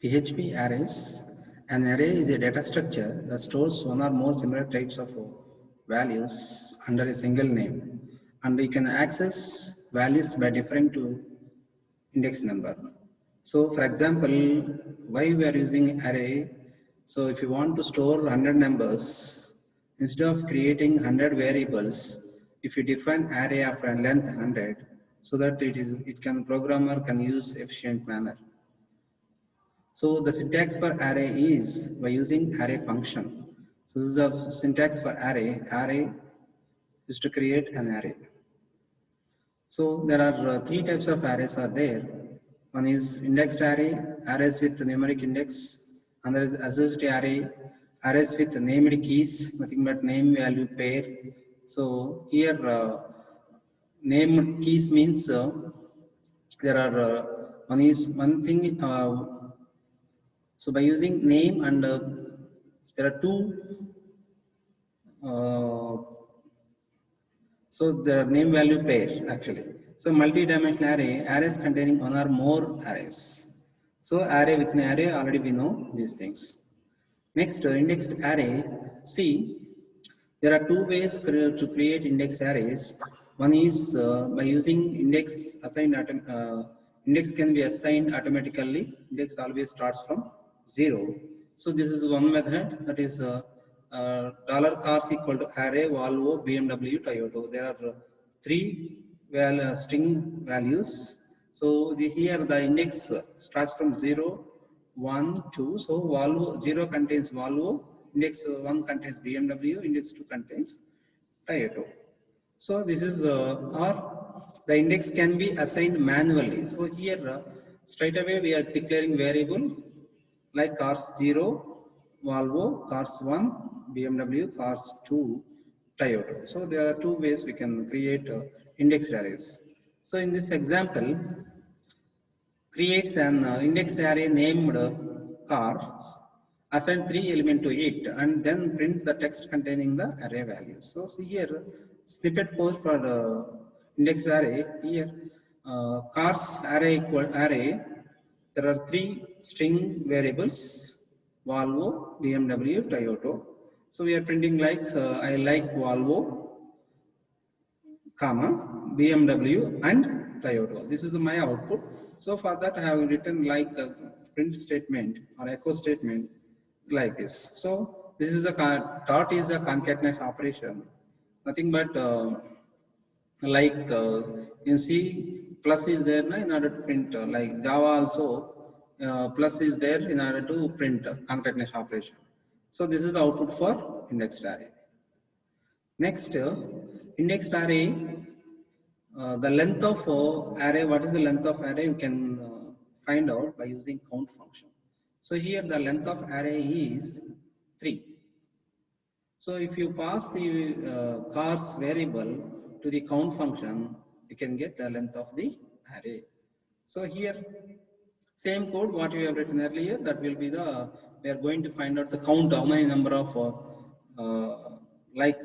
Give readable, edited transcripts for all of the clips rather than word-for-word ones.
PHP arrays. An array is a data structure that stores one or more similar types of values under a single name, and you can access values by different to index number. So for example, why we are using array? So if you want to store 100 numbers, instead of creating 100 variables, if you define array of a length 100, so that it can programmer can use efficient manner. So the syntax for array is by using array function. So this is a syntax for array. Array is to create an array. So there are three types of arrays are there. One is indexed array, arrays with numeric index. Another is associative array, arrays with named keys, nothing but name value pair. So here named keys means there are one thing. So by using name and there are two. So the name value pair actually. So multi-dimensional array, arrays containing one or more arrays. So array within array, already we know these things. Next, indexed array. See, there are two ways to create indexed arrays. One is by using index assigned. Index can be assigned automatically. Index always starts from 0. So this is one method, that is $cars equal to array Volvo BMW Toyota. There are three string values. So here the index starts from 0, 1, 2. So Volvo 0 contains Volvo, index 1 contains BMW, index 2 contains Toyota. So this is or the index can be assigned manually. So here straight away we are declaring variable like cars 0, Volvo, cars 1, BMW, cars 2, Toyota. So there are two ways we can create indexed arrays. So in this example, creates an indexed array named cars, assign 3 elements to it, and then print the text containing the array values. So see here, snippet code for indexed array. Here, cars array equal array. There are 3 string variables: Volvo, BMW, Toyota. So we are printing like I like Volvo, comma BMW and Toyota. This is my output. So for that I have written like a print statement or echo statement like this. So this is a dot is a concatenate operation. Nothing but like in C plus is there in order to print. Like Java also plus is there in order to print concatenation operation. So this is the output for indexed array. Next, indexed array. The length of array, what is the length of array? You can find out by using count function. So here the length of array is 3. So if you pass the cars variable to the count function, you can get the length of the array. So here, same code what we have written earlier, that will be the, we are going to find out the count, how many number of like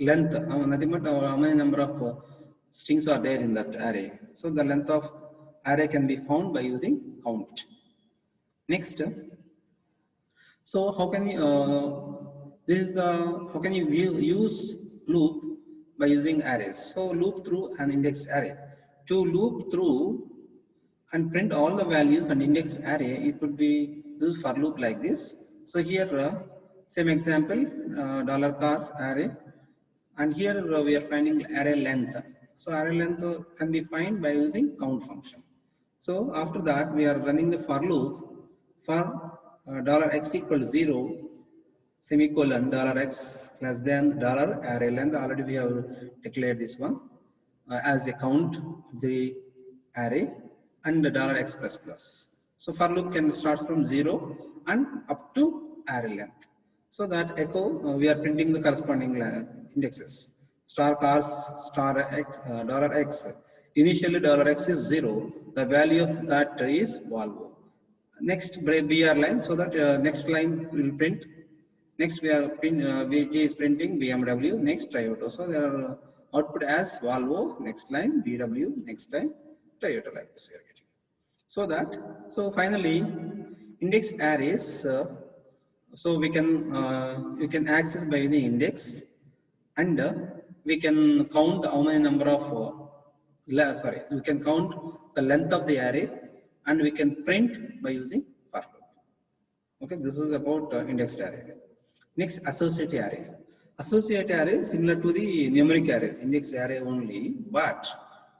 length, nothing but how many number of strings are there in that array. So the length of array can be found by using count. Next, so how can you this is the how can you use loop by using arrays? So loop through an indexed array. To loop through and print all the values and indexed array, it would be used for loop like this. So here same example, $cars array, and here we are finding array length. So array length can be found by using count function. So after that we are running the for loop for $x equal to 0, semicolon $x less than $array length. Already we have declared this one as a count of the array, and $x plus plus. So for loop can start from 0 and up to array length. So that echo we are printing the corresponding indexes. Star cars star x $x. Initially $x is 0. The value of that is Volvo. Next BR line, so that next line will print. Next we are VG is printing BMW. Next Toyota. So there are output as Volvo. Next line BW. Next line Toyota, like this we are getting. So that, so finally Index arrays, so we can access by the index, and we can count how many number of we can count the length of the array, and we can print by using for loop. Okay, this is about indexed array. Next, associate array. Associate array similar to the numeric array, indexed array only, but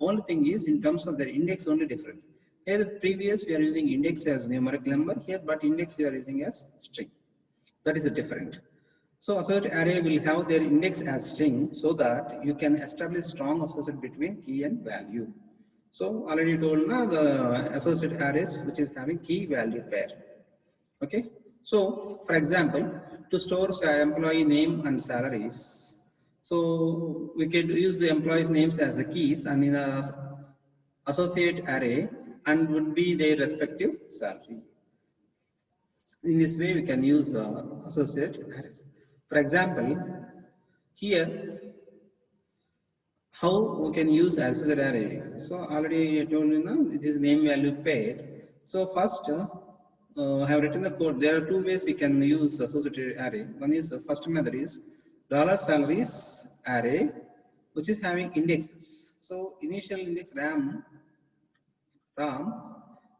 only thing is in terms of their index only different. Here, the previous we are using index as numeric number here, but index we are using as string. That is a different. So associate array will have their index as string, so that you can establish strong associate between key and value. So already told now the associate arrays which is having key value pair. Okay. So for example, to store employee name and salaries, so we could use the employees names as the keys and in a associate array, and would be their respective salary. In this way, we can use associate arrays. For example, here, how we can use associate array? So already I told you now, this is name value pair. So first, I have written the code. There are two ways we can use associated array. One is first method is $salaries array, which is having indexes. So initial index RAM,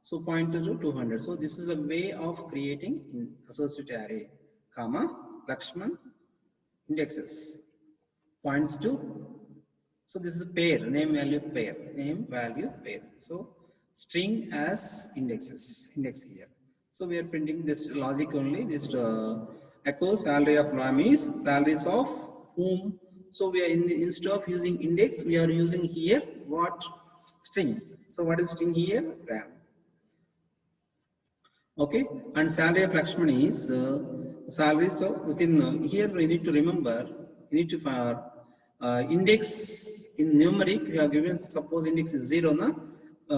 so pointer to 200. So this is a way of creating associated array, comma, Lakshman, indexes, points to. So this is a pair, name value pair, name value pair. So string as indexes, index here. So we are printing this logic only. This echo salary of Ram is salaries of whom. So we are instead of using index, we are using here what? String. So what is string here? Ram. Okay, and salary of Lakshman is salary. So within here we need to remember, you need to for index in numeric we have given, suppose index is 0 na,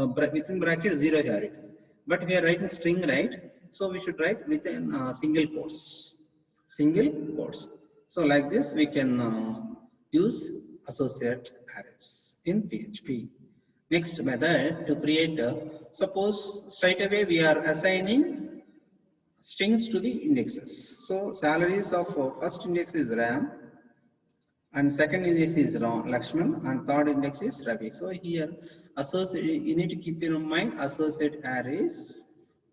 within bracket 0 here, but we are writing string, right? So we should write within single quotes, So like this we can use associate arrays in PHP. Next method to create, suppose straight away we are assigning strings to the indexes. So salaries of first index is Ram, and second index is Lakshman, and third index is Ravi. So here associate, you need to keep in mind associate arrays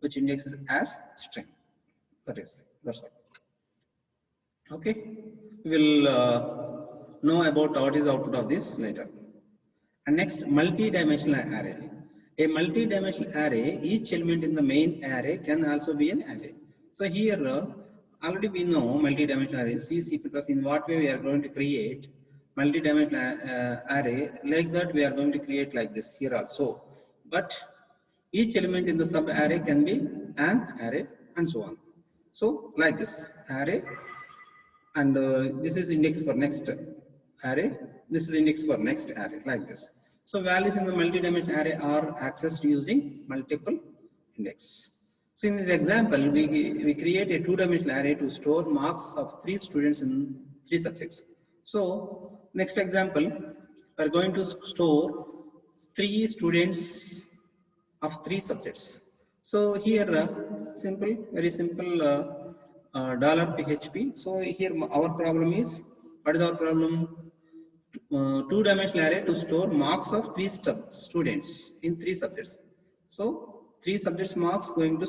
which indexes as string. That's all. Okay, we will know about what is output of this later. And next, multi-dimensional array. A multi-dimensional array, each element in the main array can also be an array. So here, already we know multi-dimensional array. C++ in what way we are going to create multi-dimensional array. Like that we are going to create like this here also. But each element in the sub-array can be an array and so on. So like this array, and this is index for next array. This is index for next array, like this. So values in the multi-dimensional array are accessed using multiple index. So in this example, we create a two-dimensional array to store marks of 3 students in 3 subjects. So next example, we are going to store 3 students of 3 subjects. So here, very simple $PHP. So here our problem is, what is our problem? Two-dimensional array to store marks of 3 students in 3 subjects. So 3 subjects marks going to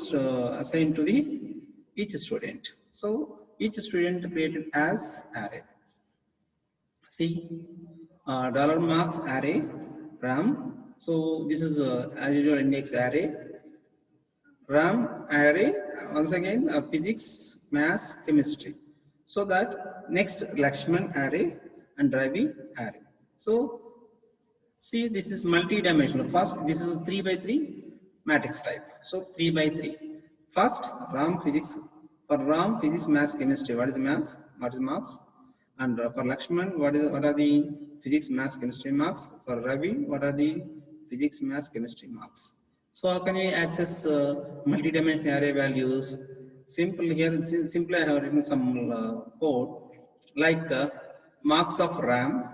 assign to the each student. So each student created as array. See, $marks array RAM. So this is as usual index array. RAM array, once again physics, maths, chemistry. So that next Lakshman array and Ravi array. So see, this is multi-dimensional. First, this is 3 by 3 matrix type. So 3 by 3. First, RAM physics. For RAM physics, maths, chemistry. What is maths? What is marks? And for Lakshman, what are the physics, maths, chemistry marks? For Ravi, what are the physics, maths, chemistry marks? So how can we access multi-dimensional array values? Simple here. Simply I have written some code like marks of RAM,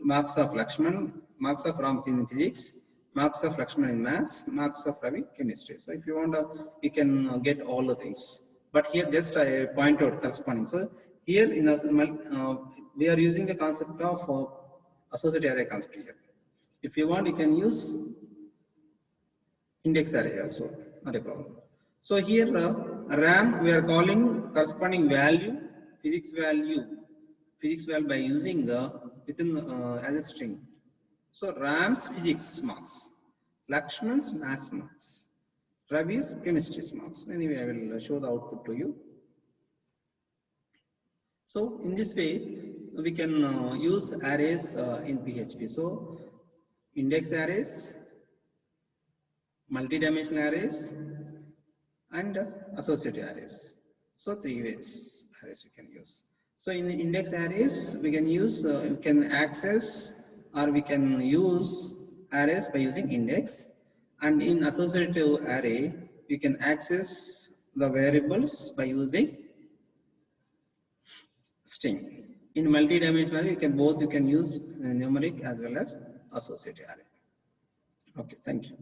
marks of Lakshman, marks of RAM in physics, marks of Lakshman in maths, marks of Ravi chemistry. So if you want, you can get all the things. But here just I point out corresponding. So here in we are using the concept of associative array concept here. If you want, you can use index array also, not a problem. So here RAM we are calling corresponding value, physics value by using the within as a string. So Ram's physics marks, Lakshman's maths marks, Ravi's chemistry marks. Anyway, I will show the output to you. So in this way, we can use arrays in PHP. So index arrays, multi-dimensional arrays, and associative arrays. So three ways arrays we can use. So in the index arrays, we can use, we can access or we can use arrays by using index, and in associative array, we can access the variables by using string. In multi-dimensional array, you can use numeric as well as associative array. Okay, thank you.